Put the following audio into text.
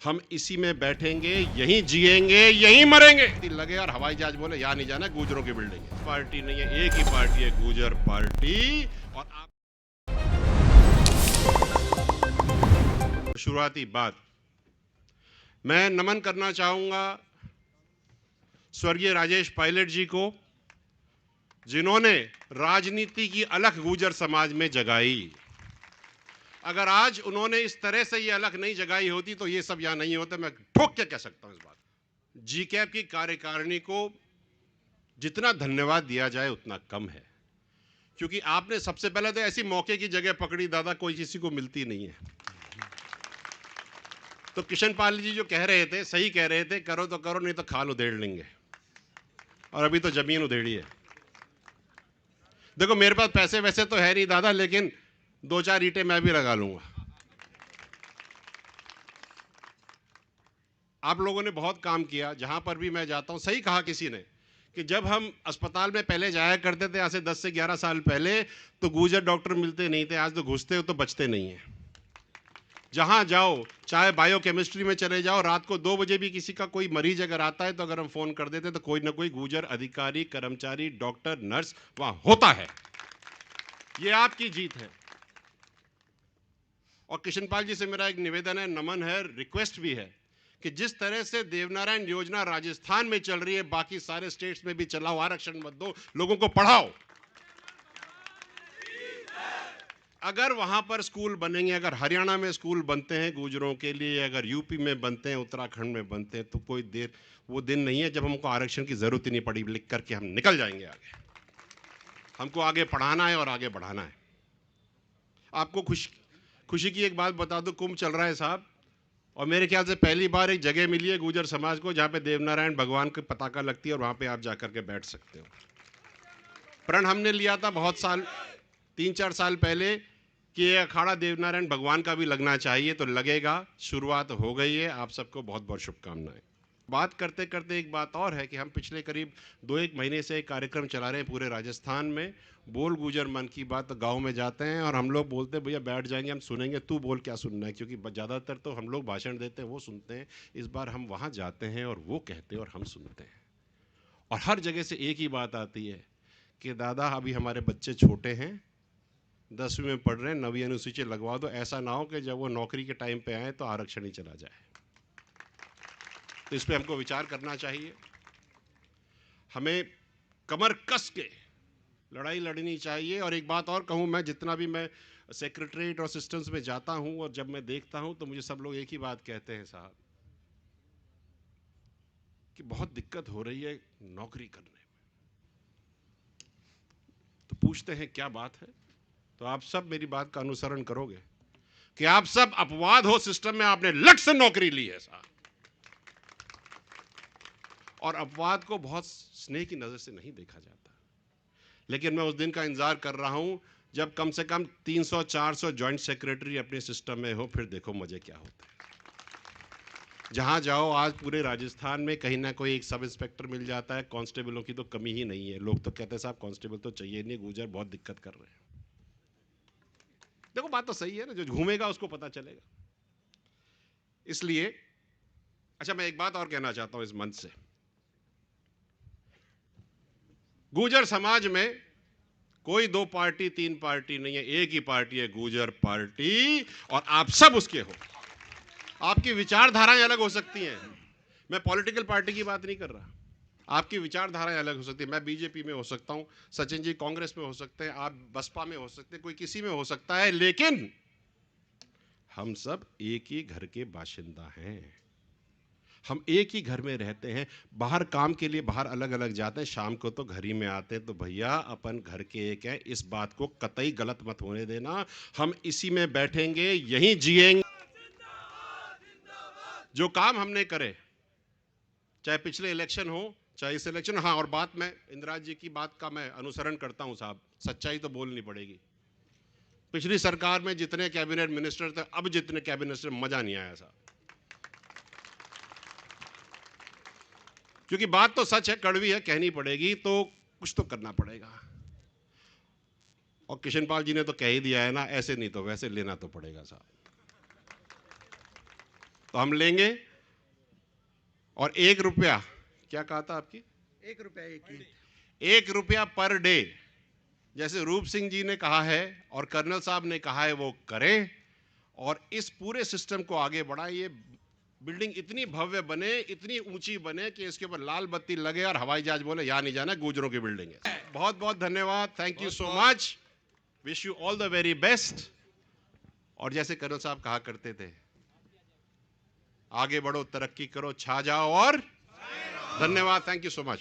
हम इसी में बैठेंगे, यहीं जिएंगे, यहीं मरेंगे। लगे और हवाई जहाज बोले यहाँ नहीं जाना, गुजरों की बिल्डिंग है। पार्टी नहीं है, एक ही पार्टी है, गुजर पार्टी। और आप शुरुआती बात मैं नमन करना चाहूंगा स्वर्गीय राजेश पायलट जी को, जिन्होंने राजनीति की अलख गुजर समाज में जगाई। अगर आज उन्होंने इस तरह से ये अलख नहीं जगाई होती तो ये सब यहां नहीं होते। मैं ठोक के कह सकता हूं इस बात। जी कैप की कार्यकारिणी को जितना धन्यवाद दिया जाए उतना कम है, क्योंकि आपने सबसे पहले तो ऐसी मौके की जगह पकड़ी दादा, कोई किसी को मिलती नहीं है। तो किशन पाल जी जो कह रहे थे, सही कह रहे थे, करो तो करो, नहीं तो खाल उधेड़ लेंगे। और अभी तो जमीन उधेड़ी है। देखो मेरे पास पैसे वैसे तो है नहीं दादा, लेकिन 2-4 ईंटें मैं भी लगा लूंगा। आप लोगों ने बहुत काम किया, जहां पर भी मैं जाता हूं। सही कहा किसी ने कि जब हम अस्पताल में पहले जाया करते थे, आज से 10 से 11 साल पहले, तो गुजर डॉक्टर मिलते नहीं थे। आज तो घुसते हो तो बचते नहीं हैं। जहां जाओ, चाहे बायोकेमिस्ट्री में चले जाओ, रात को 2 बजे भी किसी का कोई मरीज अगर आता है तो अगर हम फोन कर देते तो कोई ना कोई गुजर अधिकारी, कर्मचारी, डॉक्टर, नर्स वहां होता है। ये आपकी जीत है। और किशनपाल जी से मेरा एक निवेदन है, नमन है, रिक्वेस्ट भी है कि जिस तरह से देवनारायण योजना राजस्थान में चल रही है, बाकी सारे स्टेट्स में भी चलाओ। आरक्षण मत दो, लोगों को पढ़ाओ। अगर वहां पर स्कूल बनेंगे, अगर हरियाणा में स्कूल बनते हैं गुजरों के लिए, अगर यूपी में बनते हैं, उत्तराखंड में बनते हैं, तो कोई देर वो दिन नहीं है जब हमको आरक्षण की जरूरत ही नहीं पड़ी। लिख करके हम निकल जाएंगे आगे। हमको आगे पढ़ाना है और आगे बढ़ाना है। आपको खुशी की एक बात बता दो, कुंभ चल रहा है साहब, और मेरे ख्याल से पहली बार एक जगह मिली है गुजर समाज को जहां पे देवनारायण भगवान की पताका लगती है और वहां पे आप जाकर के बैठ सकते हो। प्रण हमने लिया था बहुत साल, 3-4 साल पहले, कि ये अखाड़ा देवनारायण भगवान का भी लगना चाहिए, तो लगेगा। शुरुआत हो गई है। आप सबको बहुत बहुत शुभकामनाएं। बात करते करते एक बात और है कि हम पिछले करीब 2-1 महीने से एक कार्यक्रम चला रहे हैं पूरे राजस्थान में, बोल गुजर मन की बात। गांव में जाते हैं और हम लोग बोलते हैं भैया बैठ जाएंगे, हम सुनेंगे, तू बोल क्या सुनना है, क्योंकि ज़्यादातर तो हम लोग भाषण देते हैं, वो सुनते हैं। इस बार हम वहाँ जाते हैं और वो कहते हैं और हम सुनते हैं। और हर जगह से एक ही बात आती है कि दादा अभी हमारे बच्चे छोटे हैं, 10वीं में पढ़ रहे हैं, 9वीं अनुसूची लगवा दो। ऐसा ना हो कि जब वो नौकरी के टाइम पे आए तो आरक्षण ही चला जाए। तो इस पर हमको विचार करना चाहिए। हमें कमर कस के लड़ाई लड़नी चाहिए। और एक बात और कहूं, मैं जितना भी मैं सेक्रेटरीट और सिस्टम्स में जाता हूं और जब मैं देखता हूं तो मुझे सब लोग एक ही बात कहते हैं साहब, कि बहुत दिक्कत हो रही है नौकरी करने में। तो पूछते हैं क्या बात है, तो आप सब मेरी बात का अनुसरण करोगे कि आप सब अपवाद हो सिस्टम में, आपने लट से नौकरी ली है साहब। और अपवाद को बहुत स्नेह की नजर से नहीं देखा जाता, लेकिन मैं उस दिन का इंतजार कर रहा हूं जब कम से कम 300-400 ज्वाइंट सेक्रेटरी अपने सिस्टम में हो। फिर देखो मजे क्या होते हैं। जहां जाओ आज पूरे राजस्थान में कहीं ना कोई एक सब इंस्पेक्टर मिल जाता है। कांस्टेबलों की तो कमी ही नहीं है। लोग तो कहते हैं साहब कांस्टेबल तो चाहिए नहीं, गुजर बहुत दिक्कत कर रहे हैं। देखो बात तो सही है ना, जो घूमेगा उसको पता चलेगा। इसलिए अच्छा, मैं एक बात और कहना चाहता हूं इस मंच से। गुजर समाज में कोई 2 पार्टी 3 पार्टी नहीं है, एक ही पार्टी है, गुजर पार्टी। और आप सब उसके हो। आपकी विचारधाराएं अलग हो सकती हैं, मैं पॉलिटिकल पार्टी की बात नहीं कर रहा। आपकी विचारधाराएं अलग हो सकती है। मैं बीजेपी में हो सकता हूं, सचिन जी कांग्रेस में हो सकते हैं, आप बसपा में हो सकते हैं, कोई किसी में हो सकता है, लेकिन हम सब एक ही घर के बाशिंदा हैं। हम एक ही घर में रहते हैं। बाहर काम के लिए बाहर अलग अलग जाते हैं, शाम को तो घर ही में आते हैं। तो भैया अपन घर के एक हैं, इस बात को कतई गलत मत होने देना। हम इसी में बैठेंगे, यहीं जिएंगे। जो काम हमने करे, चाहे पिछले इलेक्शन हो चाहे इस इलेक्शन। हाँ, और बात मैं इंदिरा जी की बात का मैं अनुसरण करता हूं साहब, सच्चाई तो बोलनी पड़ेगी। पिछली सरकार में जितने कैबिनेट मिनिस्टर थे, अब जितने कैबिनेट मिनिस्टर, मजा नहीं आया साहब। क्योंकि बात तो सच है, कड़वी है, कहनी पड़ेगी, तो कुछ तो करना पड़ेगा। और किशनपाल जी ने तो कह ही दिया है ना, ऐसे नहीं तो वैसे लेना तो पड़ेगा साहब। तो हम लेंगे। और 1 रुपया, क्या कहा था आपकी? 1 रुपया एक ही, 1 रुपया पर डे, जैसे रूप सिंह जी ने कहा है और कर्नल साहब ने कहा है, वो करें और इस पूरे सिस्टम को आगे बढ़ाएं। ये बिल्डिंग इतनी भव्य बने, इतनी ऊंची बने कि इसके ऊपर लाल बत्ती लगे और हवाई जहाज बोले यहां नहीं जाना, गुजरों की बिल्डिंग है। बहुत बहुत धन्यवाद, thank you so much, wish you all the very best. और जैसे कर्नल साहब कहा करते थे, आगे बढ़ो, तरक्की करो, छा जाओ और धन्यवाद, थैंक यू सो मच।